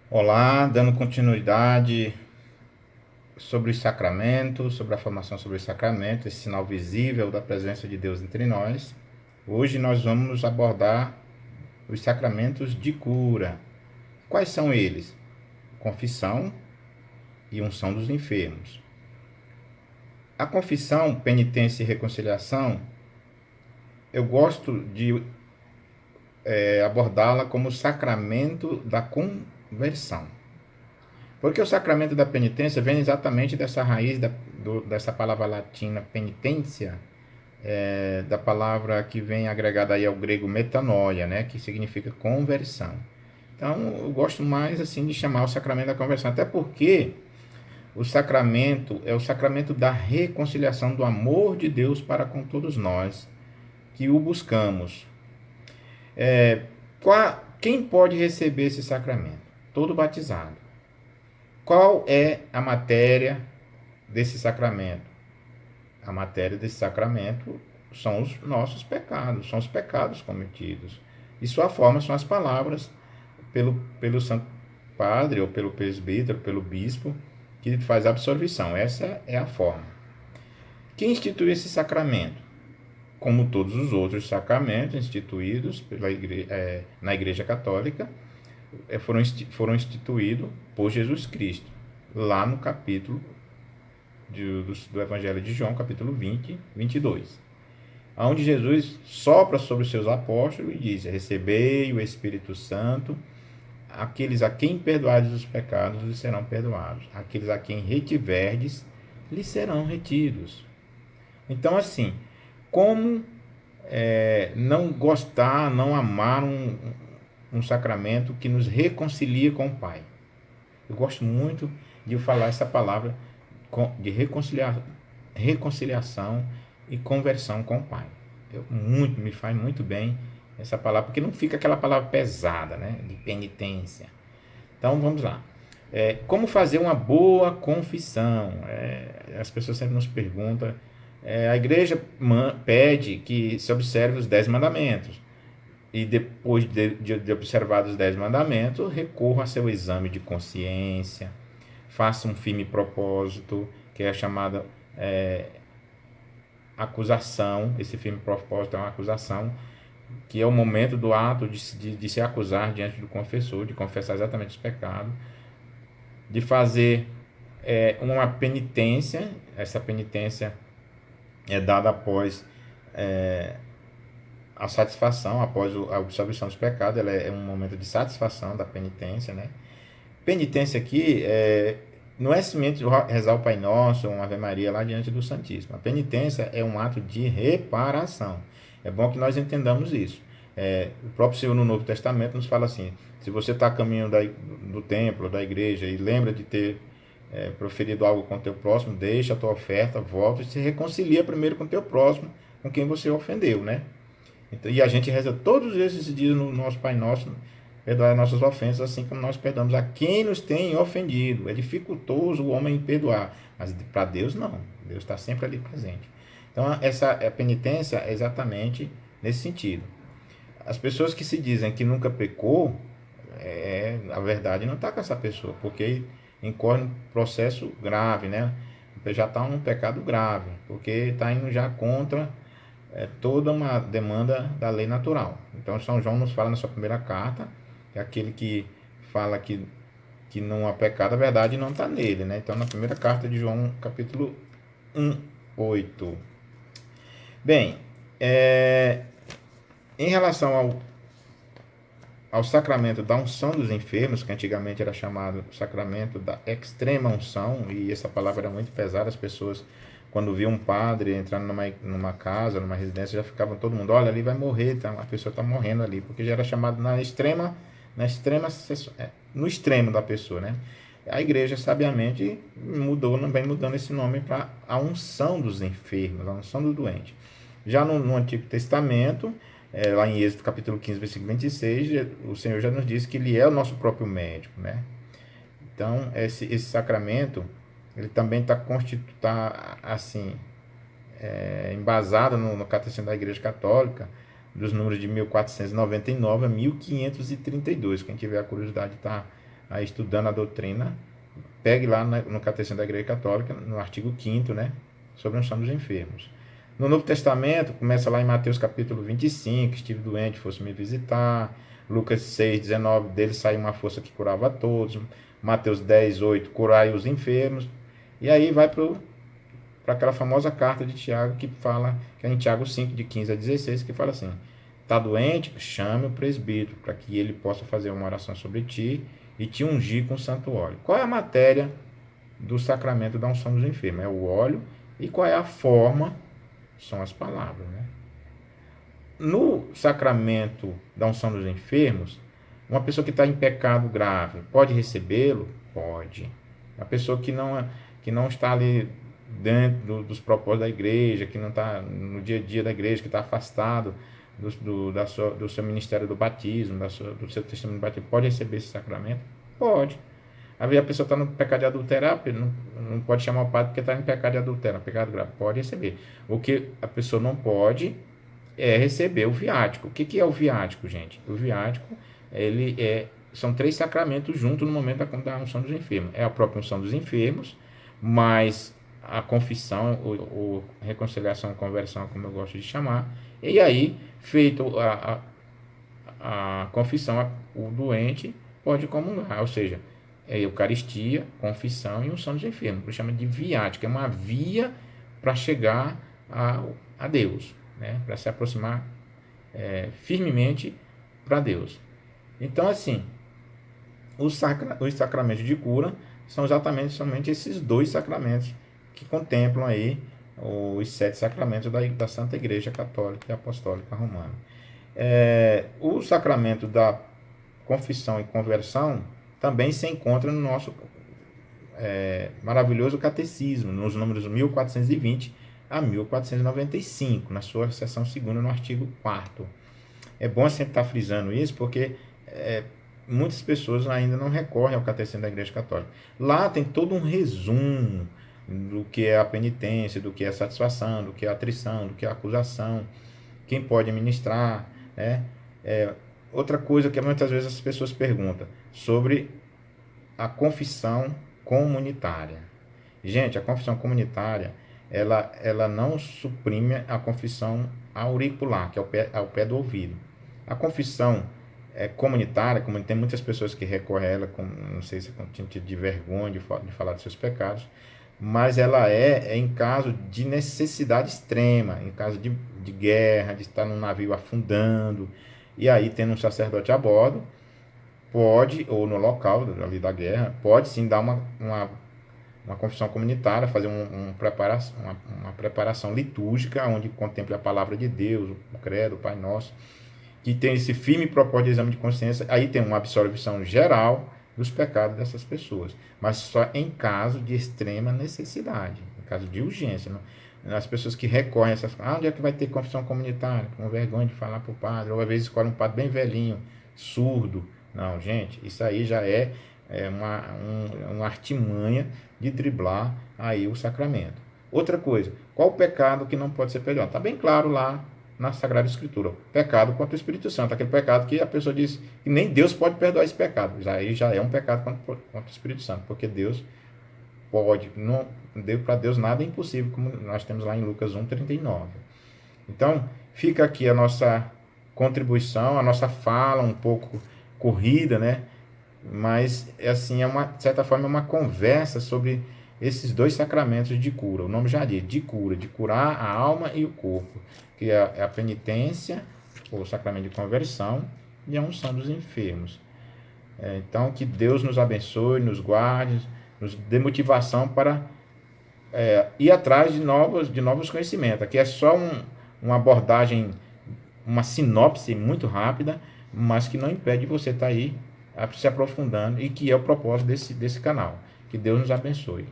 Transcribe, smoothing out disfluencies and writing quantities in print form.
Olá, dando continuidade sobre os sacramentos, sobre a formação sobre os sacramentos, esse sinal visível da presença de Deus entre nós. Hoje nós vamos abordar os sacramentos de cura. Quais são eles? Confissão e unção dos enfermos. A confissão, penitência e reconciliação, eu gosto de abordá-la como sacramento da conversão. Porque o sacramento da penitência vem exatamente dessa raiz dessa palavra latina penitência, da palavra que vem agregada aí ao grego metanoia, né, que significa conversão. Então, eu gosto mais assim de chamar o sacramento da conversão, até porque o sacramento é o sacramento da reconciliação do amor de Deus para com todos nós que o buscamos. Quem pode receber esse sacramento? Todo batizado. Qual é a matéria desse sacramento? A matéria desse sacramento são os nossos pecados, são os pecados cometidos. E sua forma são as palavras pelo Santo Padre, ou pelo presbítero, pelo bispo, que faz a absolvição. Essa é a forma. Quem institui esse sacramento? Como todos os outros sacramentos instituídos na Igreja Católica, foram instituídos por Jesus Cristo, lá no capítulo do Evangelho de João, capítulo 20, 22, onde Jesus sopra sobre os seus apóstolos e diz: recebei o Espírito Santo, aqueles a quem perdoardes os pecados lhes serão perdoados, aqueles a quem retiverdes lhes serão retidos. Então, assim, como não gostar, não amar um sacramento que nos reconcilia com o Pai? Eu gosto muito de falar essa palavra de reconciliação e conversão com o Pai. Me faz muito bem essa palavra, porque não fica aquela palavra pesada, né, de penitência. Então vamos lá. Como fazer uma boa confissão? As pessoas sempre nos perguntam. A igreja pede que se observe os 10 mandamentos. E depois de observar os 10 mandamentos, recorra a seu exame de consciência, faça um firme propósito, que é a chamada acusação. Esse firme propósito é uma acusação, que é o momento do ato de se acusar diante do confessor, de confessar exatamente os pecados, de fazer uma penitência. Essa penitência é dada após a satisfação, após a absolvição dos pecados. Ela é um momento de satisfação da penitência, né? Penitência aqui não é simplesmente rezar o Pai Nosso ou uma Ave Maria lá diante do Santíssimo. A penitência é um ato de reparação. É bom que nós entendamos isso. O próprio Senhor no Novo Testamento nos fala assim: se você está a caminho do templo, da igreja, e lembra de ter proferido algo com o teu próximo, deixa a tua oferta, volta e se reconcilia primeiro com o teu próximo, com quem você ofendeu, né? Então, e a gente reza todos esses dias no nosso Pai Nosso: perdoar nossas ofensas, assim como nós perdoamos a quem nos tem ofendido. É dificultoso o homem perdoar, mas para Deus não. Deus está sempre ali presente. Então, essa penitência é exatamente nesse sentido. As pessoas que se dizem que nunca pecou, a verdade não está com essa pessoa, porque incorre um processo grave, né? Já está um pecado grave, porque está indo já contra toda uma demanda da lei natural. Então, São João nos fala na sua primeira carta que aquele que fala que não há pecado, a verdade não está nele, né? Então, na primeira carta de João, capítulo 1, 8. Bem, em relação ao sacramento da unção dos enfermos, que antigamente era chamado sacramento da extrema unção, e essa palavra era muito pesada. As pessoas, quando viam um padre entrando numa casa, numa residência, já ficavam todo mundo: olha, ali vai morrer, tá? A pessoa está morrendo ali, porque já era chamado no extremo da pessoa, né? A igreja sabiamente vem mudando esse nome para a unção dos enfermos, a unção do doente. Já no Antigo Testamento, lá em Êxodo capítulo 15, versículo 26, o Senhor já nos disse que Ele é o nosso próprio médico, né? Então, esse sacramento, ele também tá assim, embasado no Catecismo da Igreja Católica, dos números de 1499 a 1532. Quem tiver a curiosidade, está aí estudando a doutrina, pegue lá no Catecismo da Igreja Católica, no artigo 5º, né, sobre a unção dos enfermos. No Novo Testamento, começa lá em Mateus capítulo 25, estive doente, fosse me visitar. Lucas 6, 19, dele saiu uma força que curava a todos. Mateus 10, 8, curai os enfermos. E aí vai para aquela famosa carta de Tiago, que fala, que é em Tiago 5, de 15 a 16, que fala assim: está doente? Chame o presbítero, para que ele possa fazer uma oração sobre ti e te ungir com santo óleo. Qual é a matéria do sacramento da unção dos enfermos? É o óleo. E qual é a forma? São as palavras, né? No sacramento da unção dos enfermos, uma pessoa que está em pecado grave pode recebê-lo? Pode. Uma pessoa que não está ali dentro dos propósitos da igreja, que não está no dia a dia da igreja, que está afastado do seu ministério do batismo, do seu testemunho do batismo, pode receber esse sacramento? Pode. Às vezes a pessoa está no pecado de adulterar, não pode chamar o padre porque está em pecado de adulterar, pecado grave, pode receber. O que a pessoa não pode é receber o viático. O que é o viático, gente? O viático, são 3 sacramentos juntos no momento da unção dos enfermos. É a própria unção dos enfermos, mais a confissão, ou reconciliação, conversão, como eu gosto de chamar. E aí, feito a confissão, o doente pode comungar, ou seja, é Eucaristia, confissão e unção dos enfermos. Por isso chama de viático, é uma via para chegar a Deus, né? Para se aproximar firmemente para Deus. Então, assim, os sacramentos de cura são exatamente somente esses 2 sacramentos que contemplam aí os 7 sacramentos da Santa Igreja Católica e Apostólica Romana. O sacramento da confissão e conversão também se encontra no nosso maravilhoso catecismo, nos números 1420 a 1495, na sua seção 2ª, no artigo 4º. É bom sempre estar frisando isso, porque muitas pessoas ainda não recorrem ao catecismo da Igreja Católica. Lá tem todo um resumo do que é a penitência, do que é a satisfação, do que é a atrição, do que é a acusação, quem pode ministrar, né? Outra coisa que muitas vezes as pessoas perguntam sobre a confissão comunitária. Gente, a confissão comunitária, ela não suprime a confissão auricular, que é ao pé do ouvido. A confissão comunitária, como tem muitas pessoas que recorrem a ela, não sei se é de vergonha de falar dos seus pecados, mas ela em caso de necessidade extrema, em caso de guerra, de estar num navio afundando, e aí tendo um sacerdote a bordo, pode, ou no local ali da guerra, pode sim dar uma confissão comunitária, fazer uma preparação litúrgica, onde contemple a palavra de Deus, o credo, o Pai Nosso, que tem esse firme propósito de exame de consciência. Aí tem uma absolvição geral dos pecados dessas pessoas, mas só em caso de extrema necessidade, em caso de urgência. Não? As pessoas que recorrem a essas onde é que vai ter confissão comunitária? Com vergonha de falar para o padre, ou às vezes escolhe um padre bem velhinho, surdo. Não, gente, isso aí já é uma artimanha de driblar aí o sacramento. Outra coisa, qual o pecado que não pode ser perdoado? Está bem claro lá na Sagrada Escritura: pecado contra o Espírito Santo, aquele pecado que a pessoa diz que nem Deus pode perdoar esse pecado. Aí já é um pecado contra o Espírito Santo, porque Deus pode, não, para Deus nada é impossível, como nós temos lá em Lucas 1,39. Então, fica aqui a nossa contribuição, a nossa fala um pouco corrida, né? Mas, assim, de certa forma, é uma conversa sobre esses 2 sacramentos de cura. O nome já diz, de cura, de curar a alma e o corpo, que é a penitência, o sacramento de conversão e a unção dos enfermos. Então, que Deus nos abençoe, nos guarde, nos dê motivação para ir atrás de novos conhecimentos. Aqui é só uma abordagem, uma sinopse muito rápida, mas que não impede você estar aí se aprofundando, e que é o propósito desse canal. Que Deus nos abençoe.